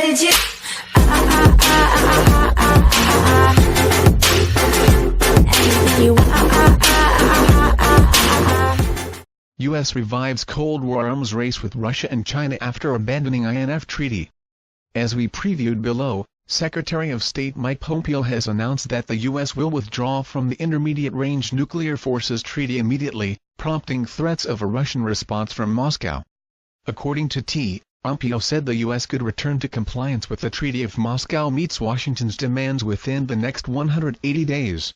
legit. Anything you U.S. revives Cold War arms race with Russia and China after abandoning INF treaty. As we previewed below, Secretary of State Mike Pompeo has announced that the U.S. will withdraw from the Intermediate-Range Nuclear Forces Treaty immediately, prompting threats of a Russian response from Moscow. According to Pompeo said the U.S. could return to compliance with the treaty if Moscow meets Washington's demands within the next 180 days.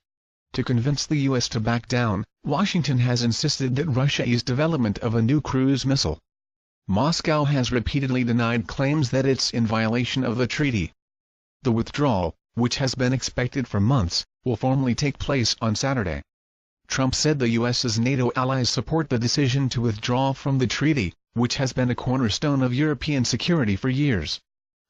To convince the U.S. to back down, Washington has insisted that Russia's development of a new cruise missile. Moscow has repeatedly denied claims that it's in violation of the treaty. The withdrawal, which has been expected for months, will formally take place on Saturday. Trump said the U.S.'s NATO allies support the decision to withdraw from the treaty, which has been a cornerstone of European security for years.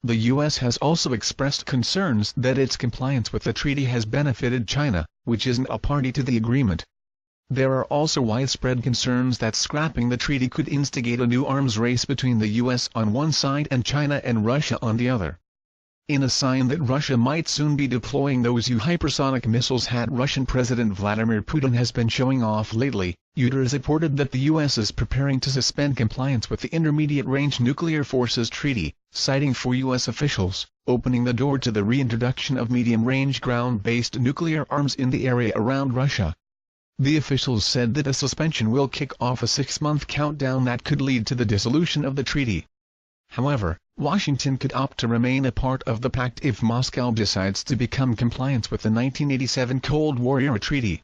The U.S. has also expressed concerns that its compliance with the treaty has benefited China, which isn't a party to the agreement. There are also widespread concerns that scrapping the treaty could instigate a new arms race between the U.S. on one side and China and Russia on the other. In a sign that Russia might soon be deploying those hypersonic missiles Russian President Vladimir Putin has been showing off lately, Reuters reported that the U.S. is preparing to suspend compliance with the Intermediate-Range Nuclear Forces Treaty, citing for U.S. officials, opening the door to the reintroduction of medium-range ground-based nuclear arms in the area around Russia. The officials said that a suspension will kick off a 6-month countdown that could lead to the dissolution of the treaty. However, Washington could opt to remain a part of the pact if Moscow decides to become compliant with the 1987 Cold War-era treaty.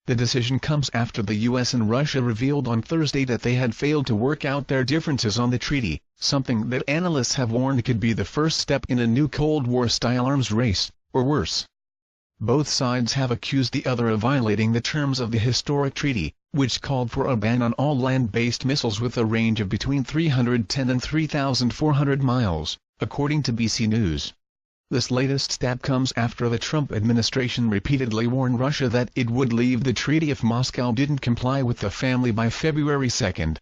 The decision comes after the U.S. and Russia revealed on Thursday that they had failed to work out their differences on the treaty, something that analysts have warned could be the first step in a new Cold War-style arms race, or worse. Both sides have accused the other of violating the terms of the historic treaty, which called for a ban on all land-based missiles with a range of between 310 and 3,400 miles, according to BBC News. This latest step comes after the Trump administration repeatedly warned Russia that it would leave the treaty if Moscow didn't comply with the family by February 2.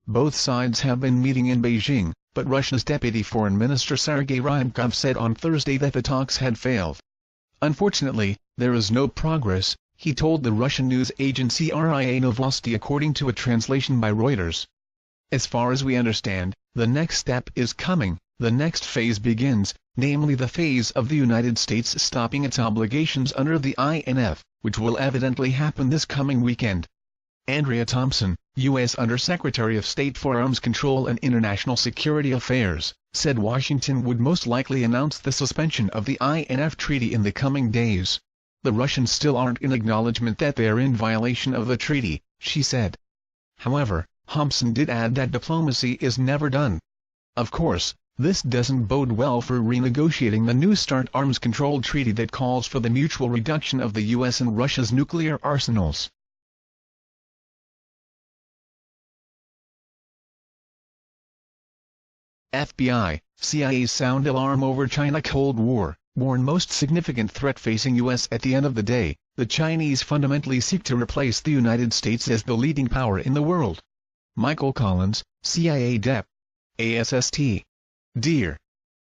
Both sides have been meeting in Beijing, but Russia's Deputy Foreign Minister Sergei Ryabkov said on Thursday that the talks had failed. Unfortunately, there is no progress, he told the Russian news agency RIA Novosti according to a translation by Reuters. As far as we understand, the next step is coming, the next phase begins, namely the phase of the United States stopping its obligations under the INF, which will evidently happen this coming weekend. Andrea Thompson, U.S. Undersecretary of State for Arms Control and International Security Affairs, said Washington would most likely announce the suspension of the INF treaty in the coming days. The Russians still aren't in acknowledgement that they're in violation of the treaty, she said. However, Thompson did add that diplomacy is never done. Of course, this doesn't bode well for renegotiating the New START arms control treaty that calls for the mutual reduction of the U.S. and Russia's nuclear arsenals. FBI, CIA sound alarm over China Cold War, warn most significant threat facing U.S. At the end of the day, the Chinese fundamentally seek to replace the United States as the leading power in the world. Michael Collins, CIA Dep. ASST. Dear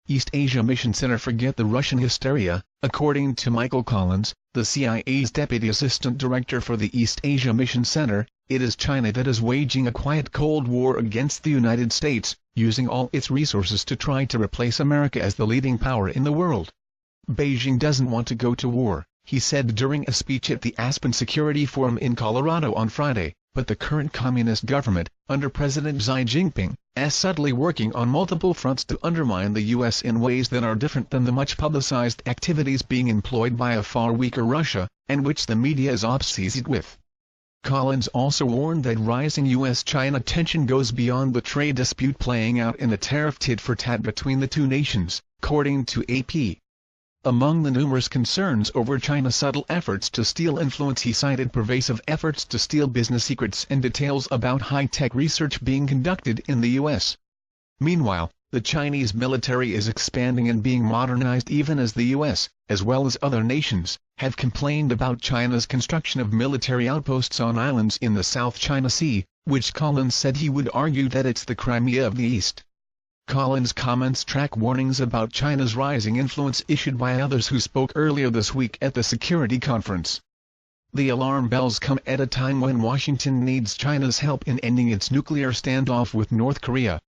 East Asia Mission Center forget the Russian hysteria. According to Michael Collins, the CIA's Deputy Assistant Director for the East Asia Mission Center, it is China that is waging a quiet Cold War against the United States, using all its resources to try to replace America as the leading power in the world. Beijing doesn't want to go to war, he said during a speech at the Aspen Security Forum in Colorado on Friday, but the current communist government, under President Xi Jinping, is subtly working on multiple fronts to undermine the U.S. in ways that are different than the much-publicized activities being employed by a far weaker Russia, and which the media is obsessed with. Collins also warned that rising U.S.-China tension goes beyond the trade dispute playing out in the tariff tit-for-tat between the two nations, according to AP. Among the numerous concerns over China's subtle efforts to steal influence, he cited pervasive efforts to steal business secrets and details about high-tech research being conducted in the U.S. Meanwhile, the Chinese military is expanding and being modernized even as the U.S., as well as other nations, have complained about China's construction of military outposts on islands in the South China Sea, which Collins said he would argue that it's the Crimea of the East. Collins' comments track warnings about China's rising influence issued by others who spoke earlier this week at the security conference. The alarm bells come at a time when Washington needs China's help in ending its nuclear standoff with North Korea.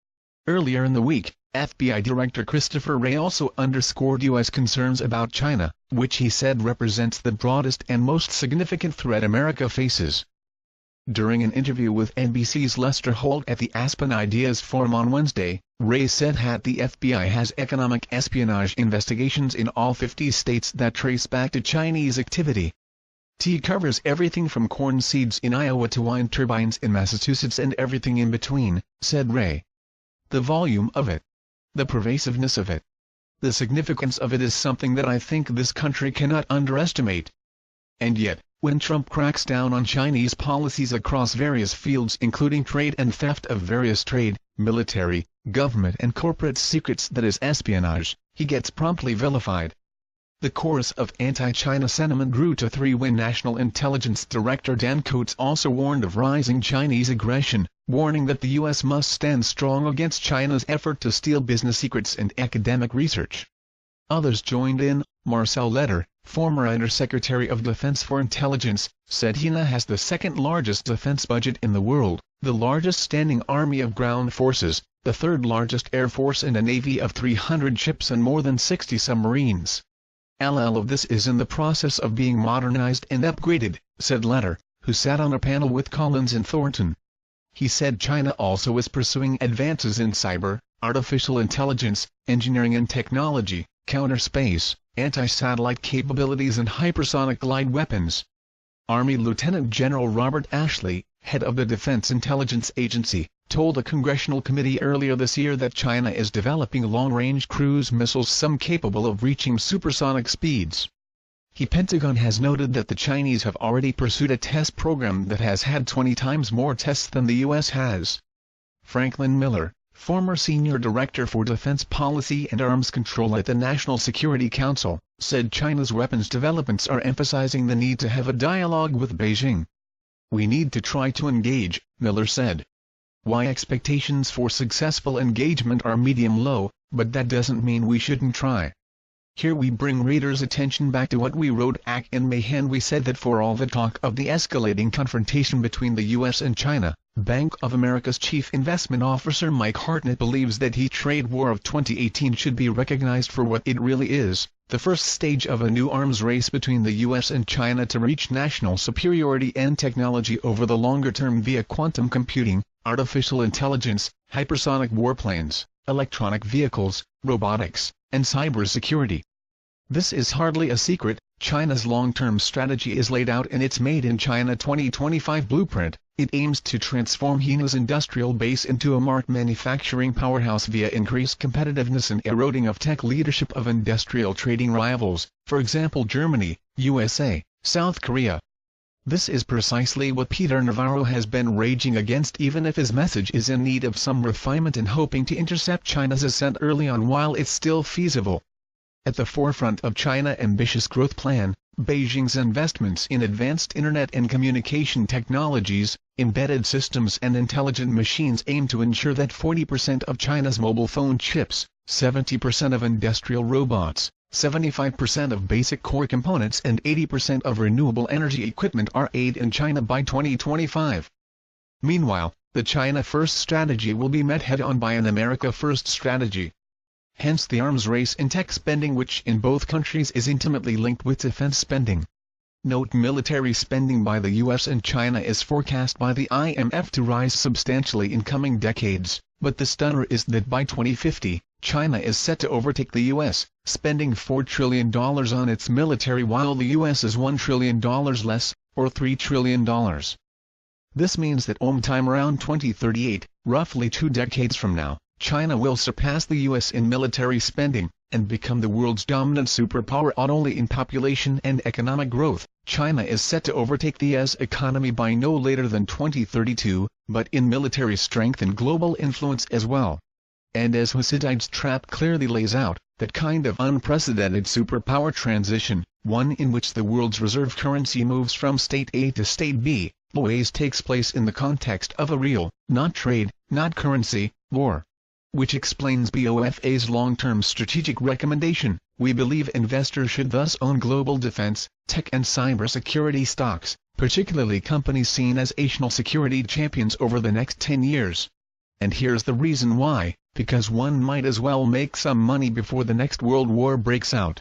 Earlier in the week, FBI Director Christopher Wray also underscored U.S. concerns about China, which he said represents the broadest and most significant threat America faces. During an interview with NBC's Lester Holt at the Aspen Ideas Forum on Wednesday, Wray said that the FBI has economic espionage investigations in all 50 states that trace back to Chinese activity. T covers everything from corn seeds in Iowa to wind turbines in Massachusetts and everything in between, said Wray. The volume of it, the pervasiveness of it, the significance of it is something that I think this country cannot underestimate. And yet, when Trump cracks down on Chinese policies across various fields including trade and theft of various trade, military, government and corporate secrets, that is espionage, he gets promptly vilified. The chorus of anti-China sentiment grew to 3 when National Intelligence Director Dan Coats also warned of rising Chinese aggression, warning that the U.S. must stand strong against China's effort to steal business secrets and academic research. Others joined in. Marcel Letter, former Undersecretary of Defense for Intelligence, said China has the second-largest defense budget in the world, the largest standing army of ground forces, the third-largest air force and a navy of 300 ships and more than 60 submarines. All of this is in the process of being modernized and upgraded, said Letter, who sat on a panel with Collins and Thornton. He said China also is pursuing advances in cyber, artificial intelligence, engineering and technology, counter-space, anti-satellite capabilities and hypersonic glide weapons. Army Lieutenant General Robert Ashley, head of the Defense Intelligence Agency, told a congressional committee earlier this year that China is developing long-range cruise missiles, some capable of reaching supersonic speeds. The Pentagon has noted that the Chinese have already pursued a test program that has had 20 times more tests than the U.S. has. Franklin Miller, former Senior Director for Defense Policy and Arms Control at the National Security Council, said China's weapons developments are emphasizing the need to have a dialogue with Beijing. We need to try to engage, Miller said. Why expectations for successful engagement are medium-low, but that doesn't mean we shouldn't try. Here we bring readers' attention back to what we wrote in May, and we said that for all the talk of the escalating confrontation between the U.S. and China, Bank of America's Chief Investment Officer Mike Hartnett believes that the trade war of 2018 should be recognized for what it really is, the first stage of a new arms race between the U.S. and China to reach national superiority and technology over the longer term via quantum computing, artificial intelligence, hypersonic warplanes, electronic vehicles, robotics, and cybersecurity. This is hardly a secret. China's long-term strategy is laid out in its Made in China 2025 blueprint. It aims to transform China's industrial base into a marked manufacturing powerhouse via increased competitiveness and eroding of tech leadership of industrial trading rivals, for example Germany, USA, South Korea. This is precisely what Peter Navarro has been raging against, even if his message is in need of some refinement and hoping to intercept China's ascent early on while it's still feasible. At the forefront of China's ambitious growth plan, Beijing's investments in advanced internet and communication technologies, embedded systems and intelligent machines aim to ensure that 40% of China's mobile phone chips, 70% of industrial robots, 75% of basic core components and 80% of renewable energy equipment are made in China by 2025. Meanwhile, the China First strategy will be met head-on by an America First strategy. Hence the arms race in tech spending, which in both countries is intimately linked with defense spending. Note: military spending by the U.S. and China is forecast by the INF to rise substantially in coming decades, but the stunner is that by 2050, China is set to overtake the U.S., spending $4 trillion on its military while the U.S. is $1 trillion less, or $3 trillion. This means that sometime around 2038, roughly 2 decades from now, China will surpass the U.S. in military spending, and become the world's dominant superpower not only in population and economic growth. China is set to overtake the U.S. economy by no later than 2032, but in military strength and global influence as well. And as Thucydides' trap clearly lays out, that kind of unprecedented superpower transition, one in which the world's reserve currency moves from state A to state B, always takes place in the context of a real, not trade, not currency, war. which explains BOFA's long-term strategic recommendation. We believe investors should thus own global defense, tech and cybersecurity stocks, particularly companies seen as national security champions over the next 10 years. And here's the reason why: because one might as well make some money before the next world war breaks out.